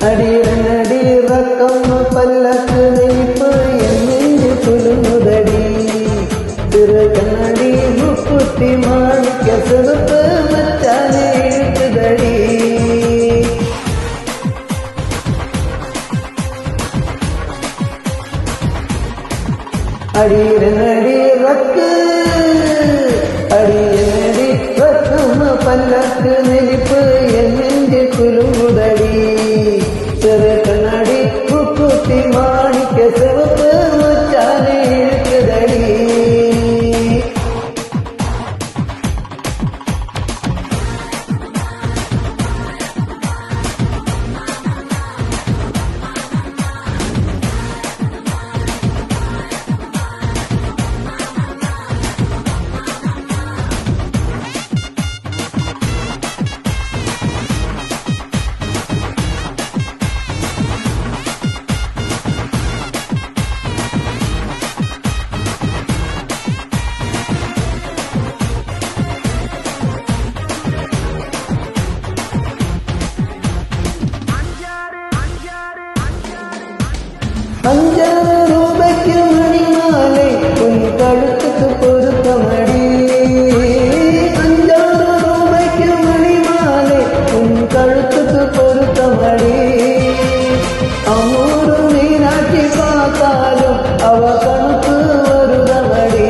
அடியனடி ரக்கம் பல்லக்கு வைப்பு என் நெஞ்சு குலுங்குதடி திரு கண்ணடி முக்குத்தி மாணிக்க சிறப்பு மச்சானே இழுக்குதடி அடியனடி ரக்கு அடியனடி ரக்கம் பல்லக்கு நெளிப்பு என் நெஞ்சு குலுங்குதடி திரு கண்ணடி முக்குத்தி மாணிக்க சிவப்பு மச்சானே இழுக்குதடி அஞ்சாறு ரூபாய்க்கு மணி மாலை உன் கழுத்துக்கு பொருத்தமடி அஞ்சாறு ரூபாய்க்கு மணி மாலை உன் கழுத்துக்கு பொருத்தமடி அம்மூரு மீனாட்சி பார்த்தாலும் அவ கணுக்கு வருதமடி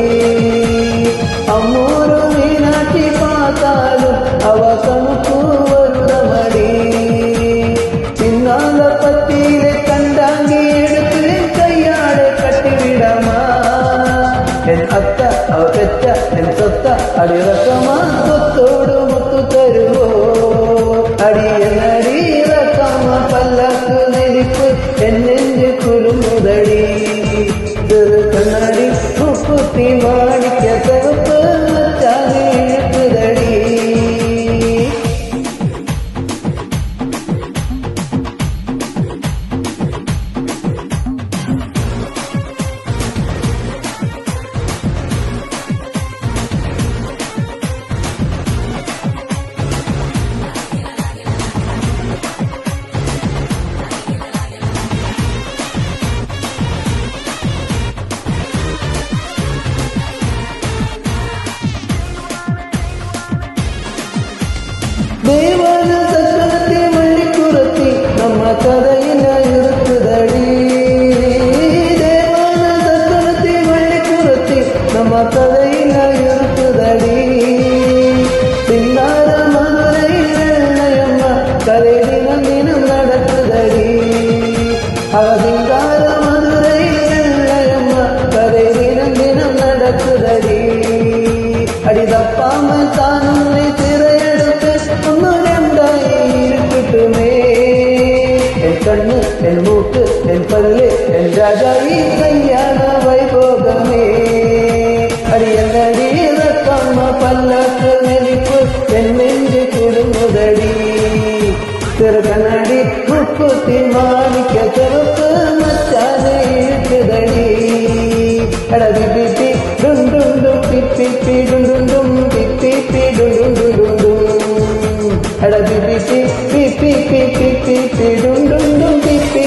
அம்மூரு மீனாட்சி பார்த்தாலும் அவ கணுக்கு வருதமடி பின்னால பத்தியிலே கண்டாங்கி என் அத்தா அவ பெத்த என் சொத்தா அடி ரக்கமா சொத்தோடு முத்து தருவோ அடியனடி ரக்கமா பல்லக்கு நெளிப்பு என் நெஞ்சு குலுங்குதடி திரு கண்ணடி முக்குத்தி மாணிக்க சிவப்பு மச்சானே இழுக்குதடி தேவான சக்கரத்தை மல்லி குரத்தி நம்ம கதையில இருக்குதடி தேவான சக்கரத்தை மல்லி குரத்தி நம்ம கதையில இருக்குதடி சிங்கார மதுரை வெள்ளையம்மா கதை தினம் தினம் நடக்குதடி சிங்கார மதுரை வெள்ளையம்மா கதை தினம் தினம் நடக்குதடி அடி தப்பாமல் தானும் என் கண்ணு என் மூக்கு என் பல்லு என் ராஜாவி கல்யாண வைபோகமே அடியனடி ரக்கம்மா பல்லக்கு நெளிப்பு என் நெஞ்சு குலுங்குதடி திரு கண்ணடி முக்குத்தி மாணிக்க சிவப்பு மச்சானே இழுக்குதடி அடதி பிப்பி டுண்டுண்டும் பிப்பி டுண்டுண்டும் பிப்பி டுண்டுண்டும் அடதி பிப்பி பிப்பி பிப்பி பிப்பி டுண்டுண்டும் பிப்பி